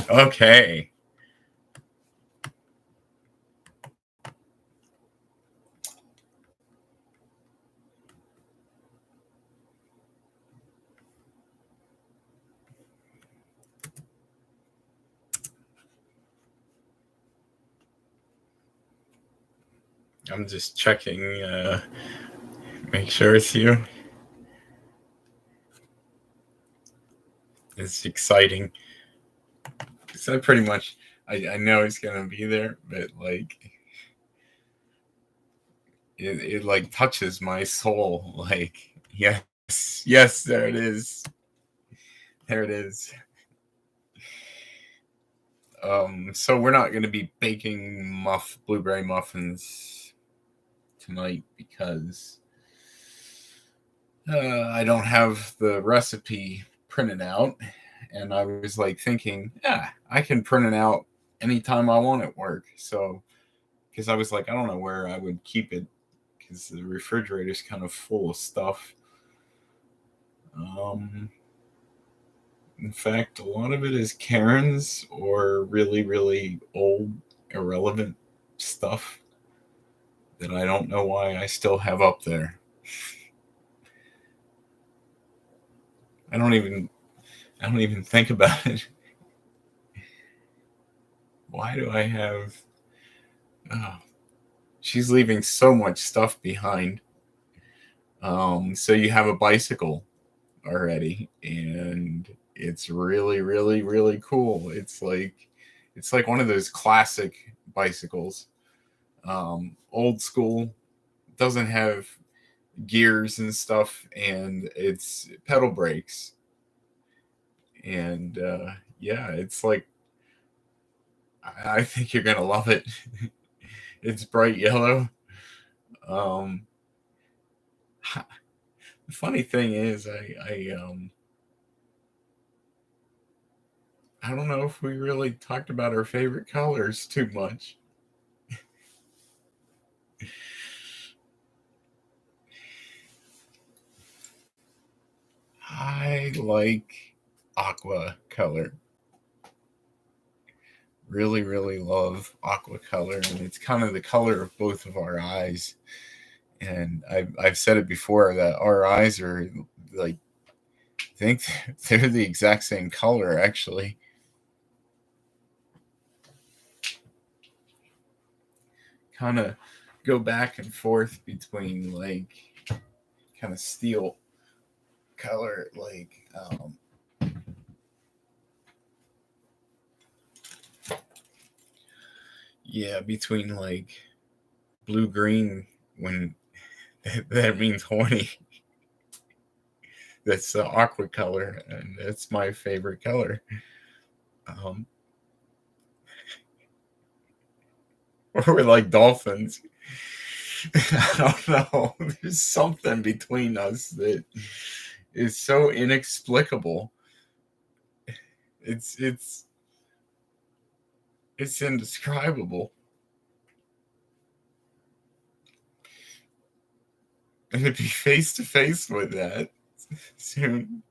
Okay. I'm just checking, make sure it's you. It's exciting. So pretty much, I know it's gonna be there, but like, it like touches my soul. Like, yes, yes, there it is. There it is. So we're not gonna be baking blueberry muffins tonight because I don't have the recipe printed out, and I was like thinking, yeah, I can print it out anytime I want at work. So, because I was like, I don't know where I would keep it because the refrigerator's kind of full of stuff. In fact, a lot of it is Karen's or really, really old, irrelevant stuff that I don't know why I still have up there. I don't even think about it. Why do I have? Oh, she's leaving so much stuff behind. So you have a bicycle already, and it's really, really, really cool. It's like one of those classic bicycles, old school. Doesn't have gears and stuff, and it's pedal brakes. And yeah, it's like I think you're gonna love it. It's bright yellow. Um, the funny thing is, I don't know if we really talked about our favorite colors too much. I like aqua color. Really, really love aqua color, and it's kind of the color of both of our eyes. And I've said it before that our eyes are like, I think they're the exact same color actually. Kind of go back and forth between like kind of steel color, like yeah, between like blue green when that means horny. That's the aqua color, and that's my favorite color. Um, or we're like dolphins. I don't know. There's something between us that is so inexplicable. It's it's it's indescribable. And to be face to face with that soon,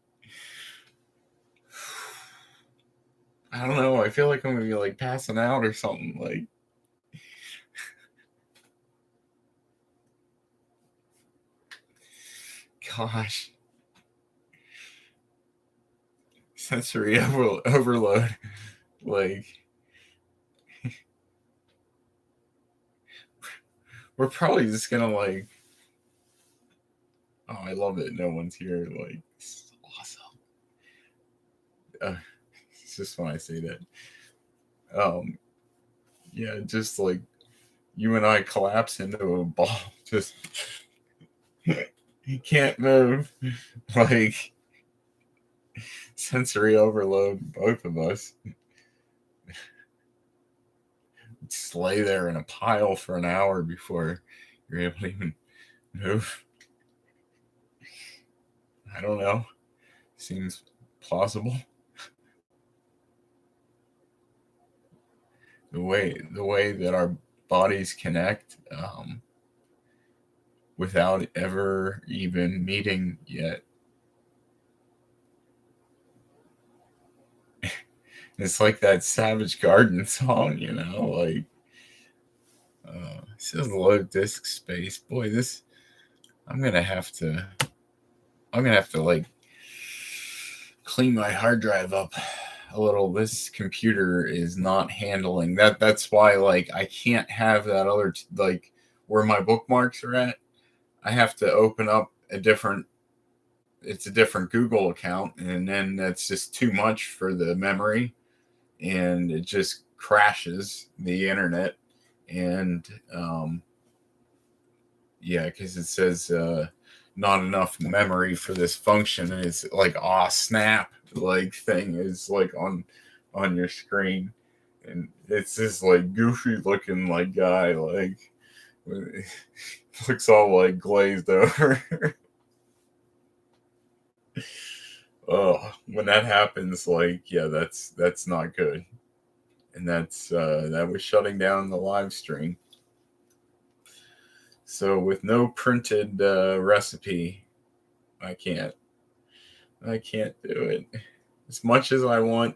I don't know. I feel like I'm gonna be like passing out or something. Like, gosh, sensory overload. Like, we're probably just gonna like. Oh, I love it. No one's here. Like, it's awesome. Uh, it's just when I say that. Um, yeah, just like you and I collapse into a ball. Just he can't move. Like sensory overload, both of us. Just lay there in a pile for an hour before you're able to even move. I don't know. Seems plausible. The way that our bodies connect, without ever even meeting yet. It's like that Savage Garden song, like it says low disk space. Boy, this I'm gonna have to like clean my hard drive up a little. This computer is not handling that. That's why like I can't have that other like where my bookmarks are at. I have to open up a different Google account, and then that's just too much for the memory, and it just crashes the internet. And yeah, because it says not enough memory for this function, and it's like snap like thing is like on your screen, and it's this like goofy looking like guy, like looks all like glazed over. Oh, when that happens, like, yeah, that's not good. And that was shutting down the live stream. So with no printed recipe, I can't do it. As much as I want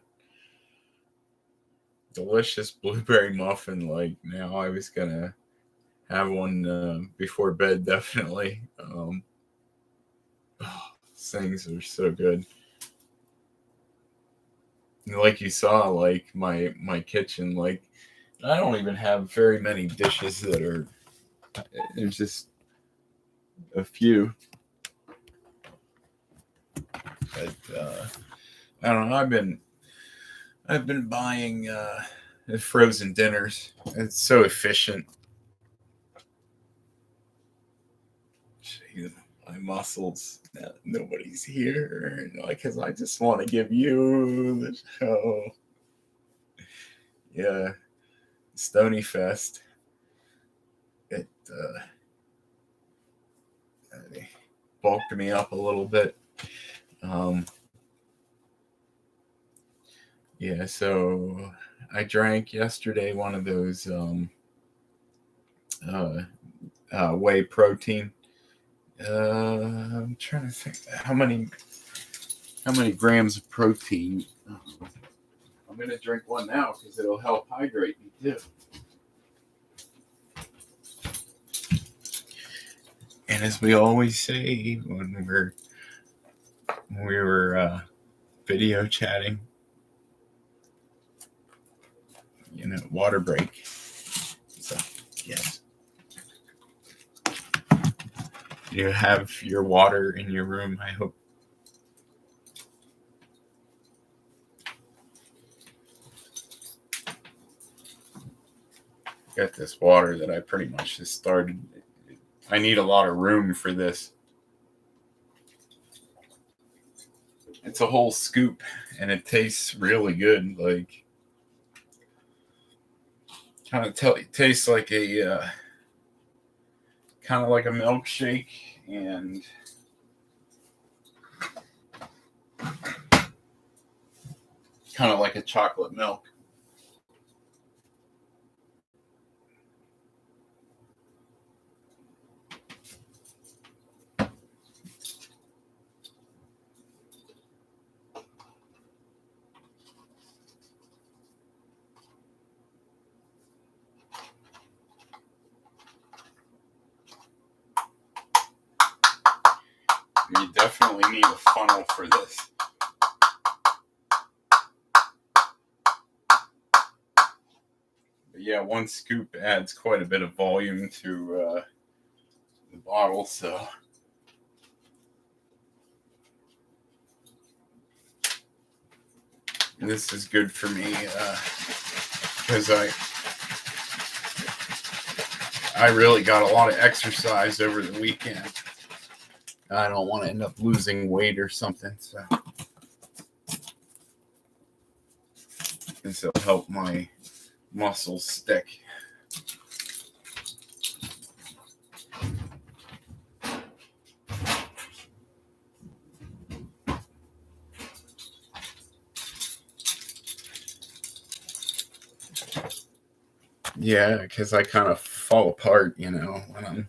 delicious blueberry muffin, like now I was gonna have one before bed, definitely. Things are so good. And like you saw, like my kitchen, like I don't even have very many dishes that are. There's just a few. But I don't know. I've been buying frozen dinners. It's so efficient. Jeez, my muscles. Nobody's here, because I just want to give you the show. Yeah, Stony Fest. It bulked me up a little bit. Yeah, so I drank yesterday one of those whey protein. I'm trying to think how many grams of protein. I'm gonna drink one now because it'll help hydrate me too. And as we always say when we were video chatting, water break. So yes, you have your water in your room, I hope. Got this water that I pretty much just started. I need a lot of room for this. It's a whole scoop, and it tastes really good. Like, kind of tastes like a kind of like a milkshake, and kind of like a chocolate milk. You definitely need a funnel for this. But yeah, one scoop adds quite a bit of volume to the bottle, so. And this is good for me because I really got a lot of exercise over the weekend. I don't want to end up losing weight or something, so this will help my muscles stick. Yeah, because I kind of fall apart, when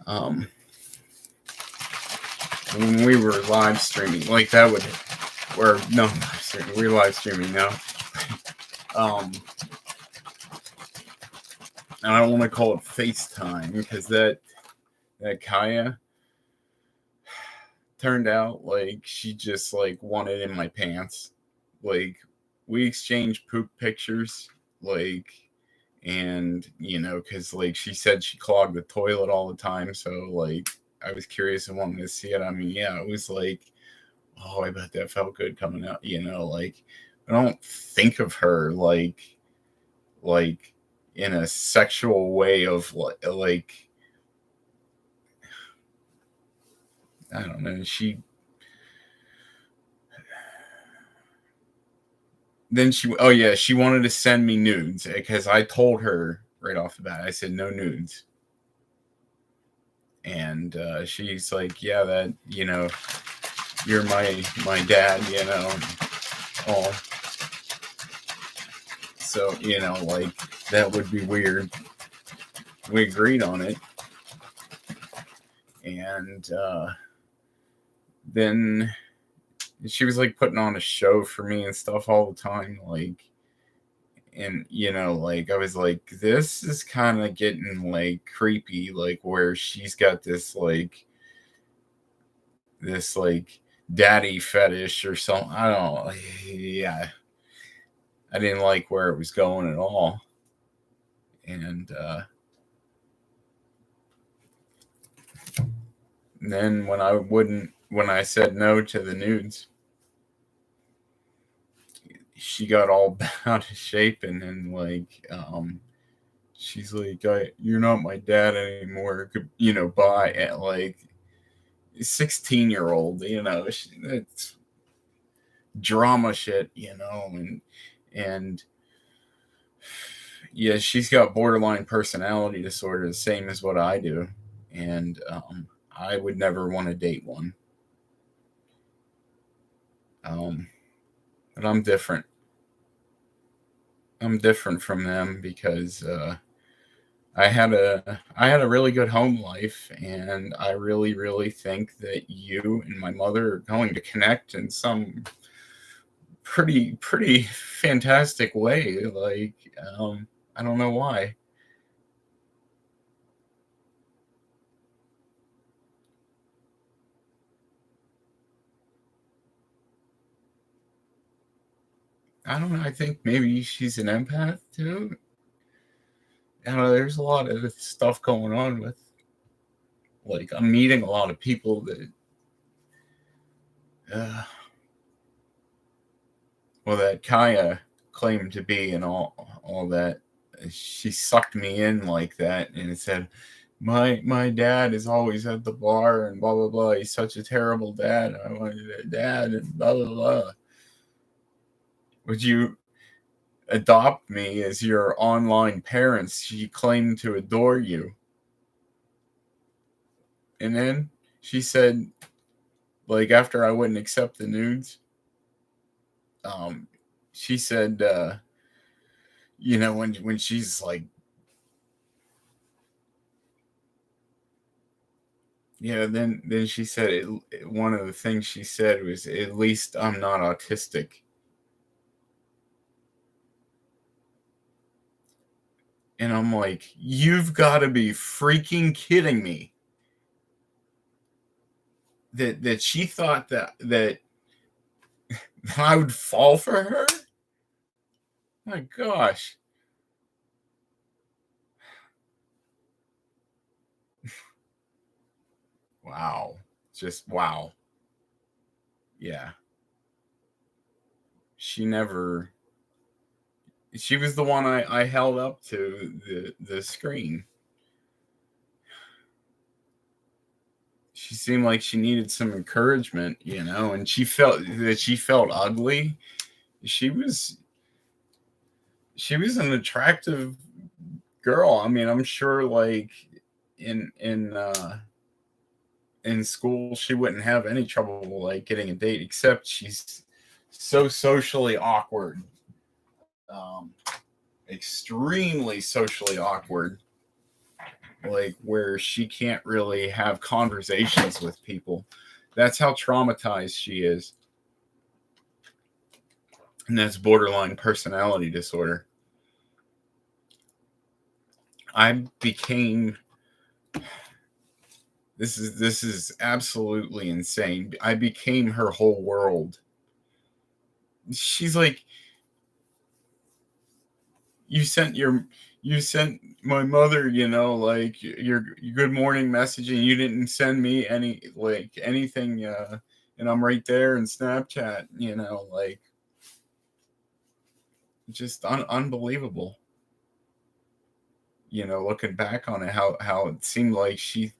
I'm when we were live streaming, like that would, or no, streaming now. And I don't want to call it FaceTime because that Kaya turned out like she just like wanted in my pants. Like we exchanged poop pictures, like, and because like she said she clogged the toilet all the time, so like I was curious and wanted to see it. I mean, yeah, it was like, oh, I bet that felt good coming out. Like I don't think of her like in a sexual way of like I don't know. She wanted to send me nudes because I told her right off the bat. I said no nudes, and she's like, yeah, that you're my dad, oh, so like that would be weird. We agreed on it, and then she was like putting on a show for me and stuff all the time, like, and like I was like, this is kind of getting like creepy, like where she's got this like daddy fetish or something. I don't know. Yeah, I didn't like where it was going at all, and then when I said no to the nudes, she got all bent out of shape, and then like she's like, you're not my dad anymore, bye. At like 16-year-old, it's drama shit, and yeah, she's got borderline personality disorder, the same as what I do, and I would never want to date one. But I'm different. I'm different from them because I had a really good home life, and I really, really think that you and my mother are going to connect in some pretty fantastic way. Like, I don't know why. I don't know. I think maybe she's an empath too. I don't know. There's a lot of stuff going on with, like, I'm meeting a lot of people that, that Kaya claimed to be, and all that. She sucked me in like that, and it said, my dad is always at the bar and blah blah blah. He's such a terrible dad. I wanted a dad and blah blah blah. Would you adopt me as your online parents? She claimed to adore you. And then she said, like, after I wouldn't accept the nudes, she said, when she's like, then she said one of the things she said was, at least I'm not autistic. And I'm like, you've got to be freaking kidding me. That she thought that I would fall for her? My gosh. Wow. Just wow. Yeah. She was the one I held up to the screen. She seemed like she needed some encouragement, and she felt ugly. She was an attractive girl. I mean, I'm sure like in school she wouldn't have any trouble like getting a date, except she's so socially awkward. Extremely socially awkward, like where she can't really have conversations with people. That's how traumatized she is. and that's borderline personality disorder. I became this is absolutely insane. I became her whole world. She's like, you sent my mother, like your good morning message, and you didn't send me anything, and I'm right there in Snapchat, like just unbelievable. Looking back on it, how it seemed like she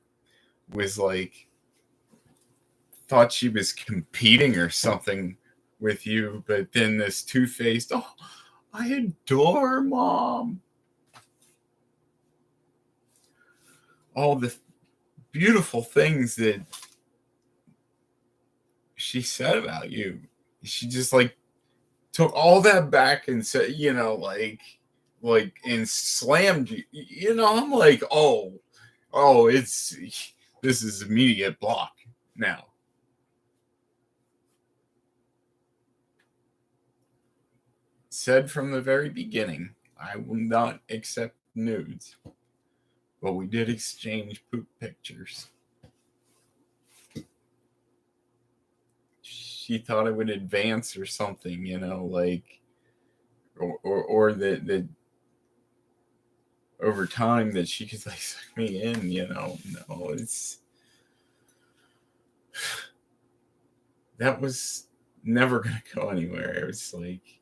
was like thought she was competing or something with you, but then this two-faced, oh, I adore mom. All the beautiful things that she said about you. She just like took all that back and said, and slammed you. I'm like, oh, this is immediate block now. Said from the very beginning, I will not accept nudes. But we did exchange poop pictures. She thought it would advance or something, or that over time that she could like suck me in, No, it's that was never gonna go anywhere. It was like,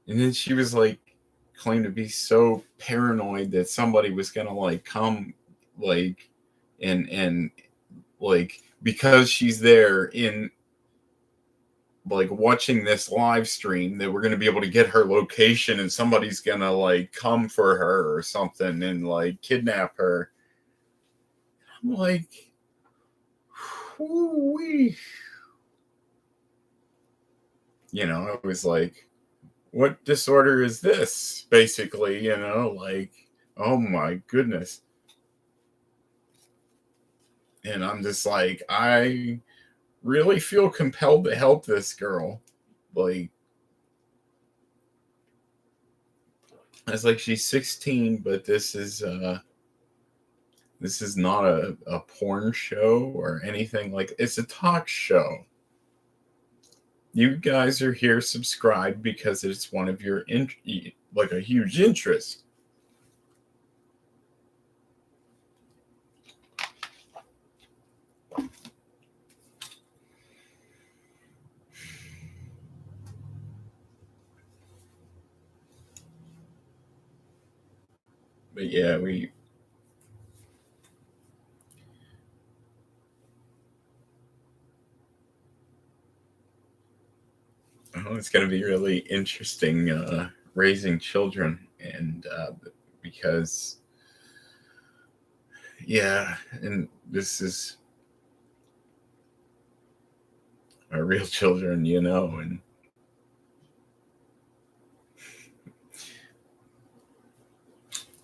and then she was like claimed to be so paranoid that somebody was gonna like come like and like because she's there in like watching this live stream that we're going to be able to get her location and somebody's going to like come for her or something and like kidnap her. I'm like, whoo-wee. It was like, what disorder is this? Basically, like, oh my goodness. And I'm just like, I really feel compelled to help this girl. Like, it's like she's 16, but this is not a porn show or anything. Like, it's a talk show. You guys are here subscribed because it's one of your like a huge interest. But yeah, it's going to be really interesting raising children, and because and this is our real children,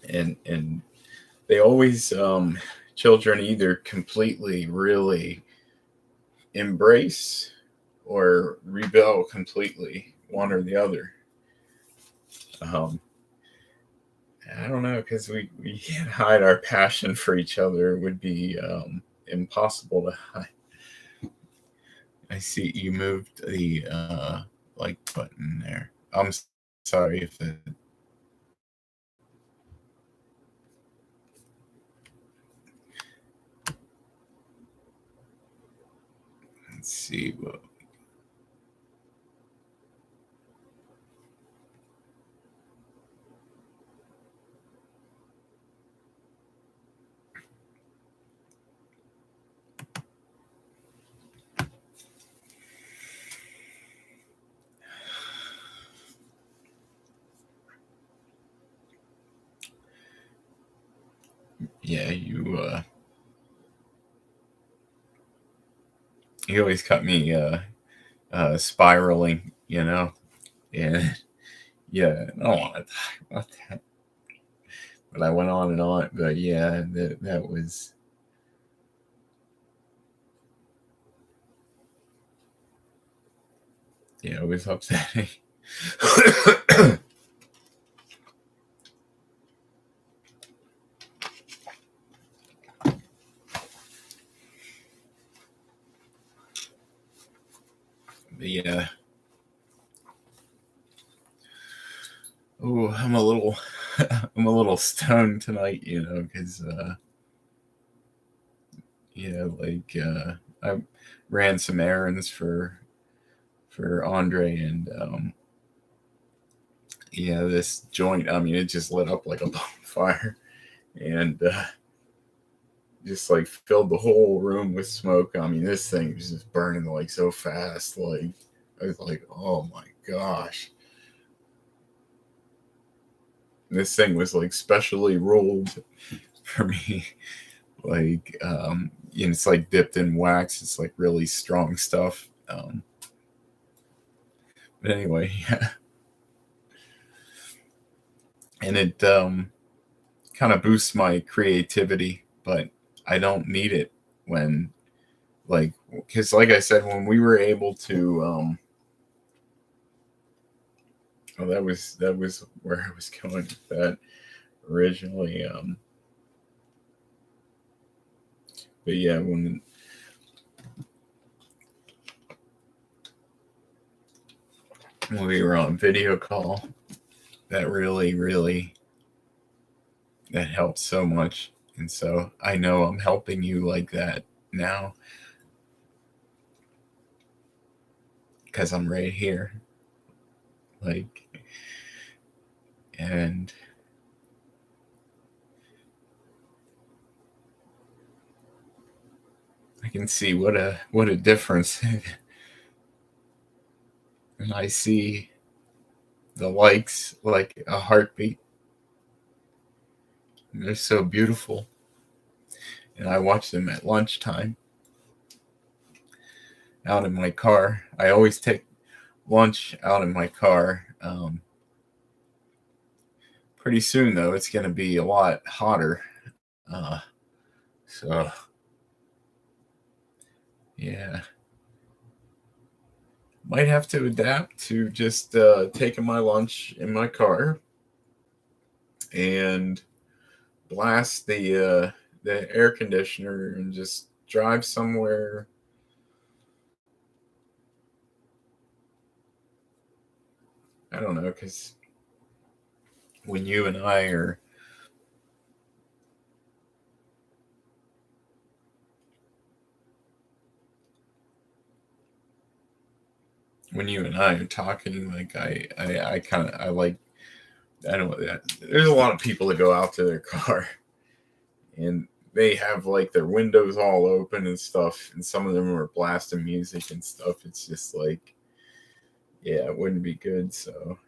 and they always children either completely really embrace or rebel completely, one or the other. I don't know, because we can't hide our passion for each other. It would be impossible to hide. I see you moved the like button there. I'm sorry if it. Let's see what. Yeah, you always cut me spiraling, and yeah, I don't want to talk about that. But I went on and on. But yeah, that was. Yeah, it was upsetting. But yeah. Oh, I'm a little I'm a little stoned tonight, because I ran some errands for Andre, and this joint, I mean, it just lit up like a bonfire, and just like filled the whole room with smoke. I mean, this thing was just burning like so fast. Like, I was like, oh my gosh. This thing was like specially rolled for me. Like, it's like dipped in wax. It's like really strong stuff. But anyway, yeah. And it kind of boosts my creativity, but I don't need it when, like, because like I said, when we were able to, that was where I was going with that originally. But yeah, when we were on video call, that really that helped so much. And so I know I'm helping you like that now because I'm right here. Like, and I can see what a difference. And I see the likes like a heartbeat. And they're so beautiful. And I watch them at lunchtime out in my car. I always take lunch out in my car. Pretty soon, though, it's going to be a lot hotter. So, yeah. Might have to adapt to just taking my lunch in my car and blast the air conditioner and just drive somewhere. I don't know, because when you and I are talking, like I kind of I like I don't know. There's a lot of people that go out to their car and they have like their windows all open and stuff, and some of them are blasting music and stuff. It's just like, yeah, it wouldn't be good. So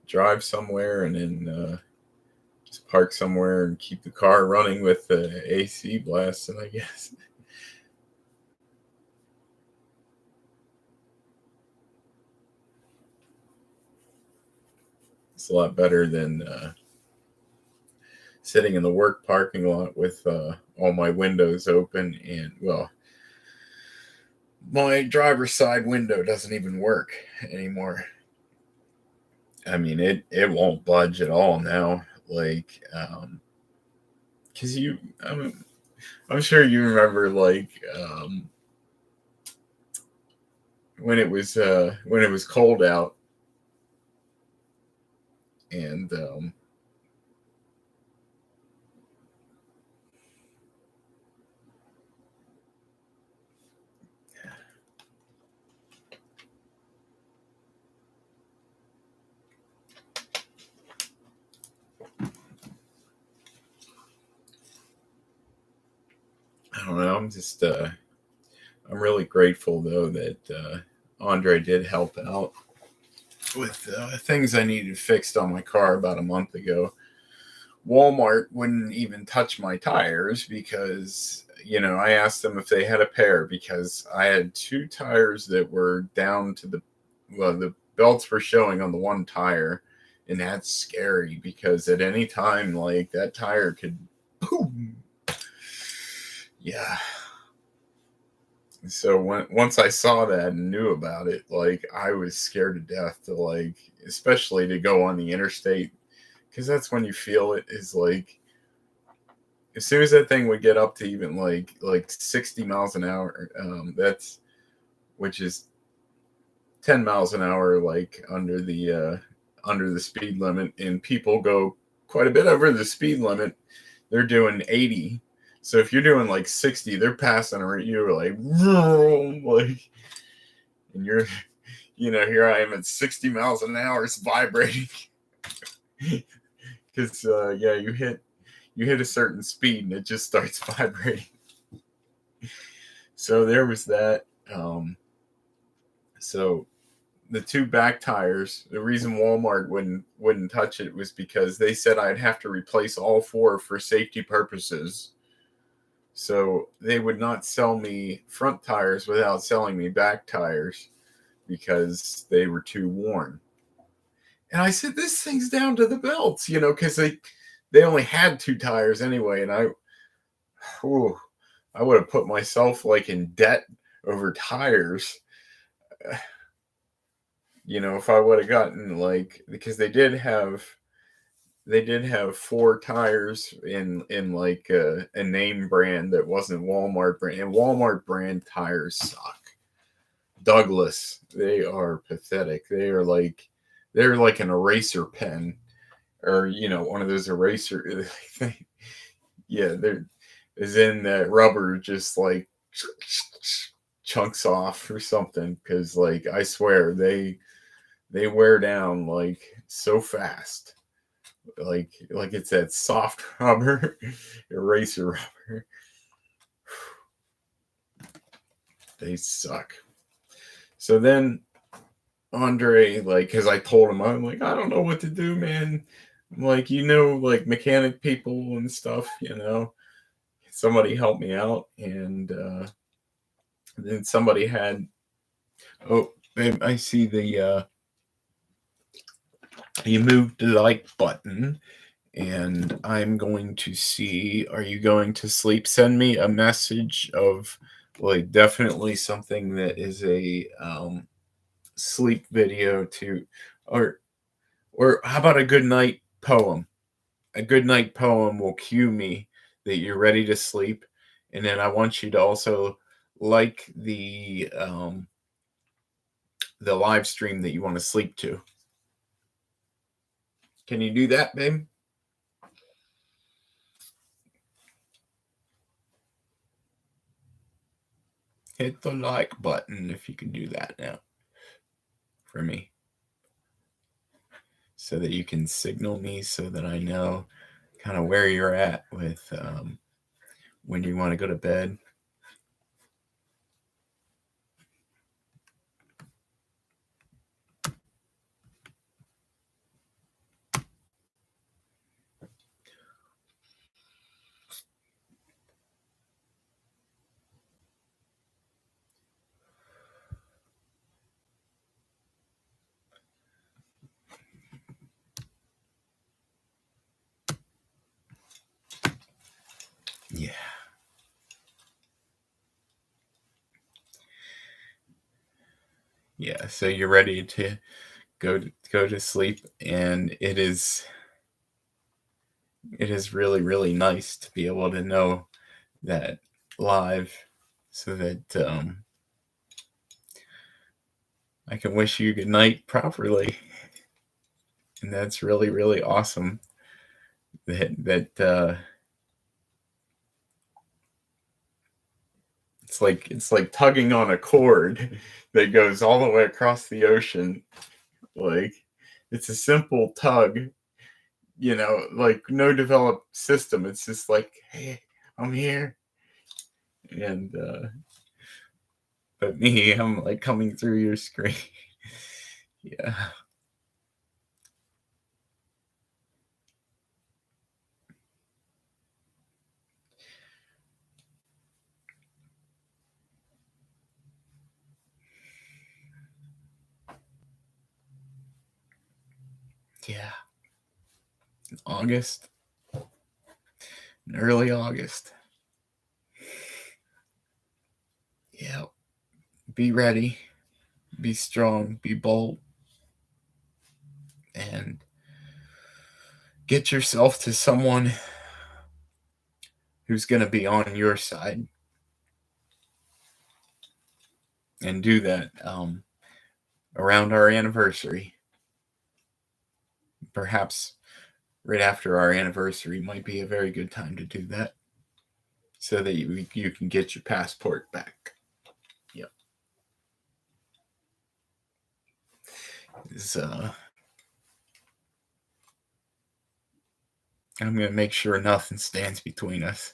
drive somewhere and then just park somewhere and keep the car running with the AC blasting, I guess. It's a lot better than sitting in the work parking lot with all my windows open, and well, my driver's side window doesn't even work anymore. I mean, it won't budge at all now. Like, because I'm sure you remember like when it was cold out, and I don't know. I'm really grateful though that Andre did help out with things I needed fixed on my car about a month ago. Walmart wouldn't even touch my tires because, I asked them if they had a pair because I had two tires that were down to the belts were showing on the one tire. And that's scary because at any time, like, that tire could boom. Yeah. So once I saw that and knew about it, like I was scared to death to like, especially to go on the interstate, because that's when you feel it is like as soon as that thing would get up to even like 60 miles an hour, that's which is 10 miles an hour, like under the speed limit, and people go quite a bit over the speed limit. They're doing 80. So if you're doing like 60, they're passing you like, vroom, like, and you're, here I am at 60 miles an hour, it's vibrating. Because yeah, you hit a certain speed and it just starts vibrating. So there was that. So the two back tires, the reason Walmart wouldn't touch it was because they said I'd have to replace all four for safety purposes. So they would not sell me front tires without selling me back tires because they were too worn. And I said, this thing's down to the belts, because they only had two tires anyway, and whew, I would have put myself like in debt over tires. If I would have gotten like, because they did have four tires in like a name brand that wasn't Walmart brand, and Walmart brand tires suck. Douglas, they are pathetic. They're like an eraser pen, or one of those eraser. Yeah, they're is in that rubber just like chunks off or something, because like I swear they wear down like so fast, like it's that soft rubber, eraser rubber. They suck. So then Andre, like, because I told him, I'm like, I don't know what to do, man. I'm like, like mechanic people and stuff, somebody help me out. And then somebody had, oh, babe, I see you moved the like button, and I'm going to see, are you going to sleep? Send me a message of like definitely something that is a sleep video to, or how about a good night poem? A good night poem will cue me that you're ready to sleep, and then I want you to also like the live stream that you want to sleep to. Can you do that, babe? Hit the like button if you can do that now for me, so that you can signal me so that I know kind of where you're at with when you want to go to bed. Yeah. Yeah, so you're ready to go to sleep, and it is really really nice to be able to know that live, so that I can wish you good night properly. And that's really really awesome that it's like tugging on a cord that goes all the way across the ocean. Like, it's a simple tug, like no developed system. It's just like, hey, I'm here. And but me, I'm like coming through your screen. Yeah. Yeah. August. In early August. Yeah. be ready, be strong, be bold, and get yourself to someone who's going to be on your side. And do that around our anniversary. Perhaps right after our anniversary might be a very good time to do that, so that you can get your passport back. Yep. I'm going to make sure nothing stands between us.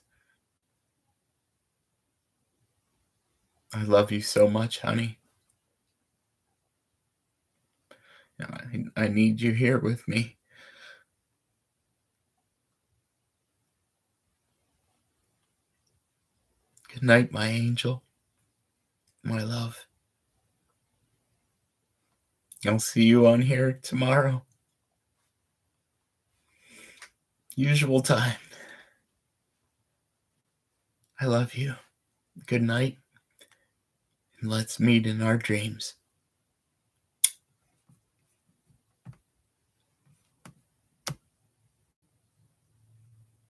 I love you so much, honey. I need you here with me. Good night, my angel, my love. I'll see you on here tomorrow. Usual time. I love you. Good night. And let's meet in our dreams.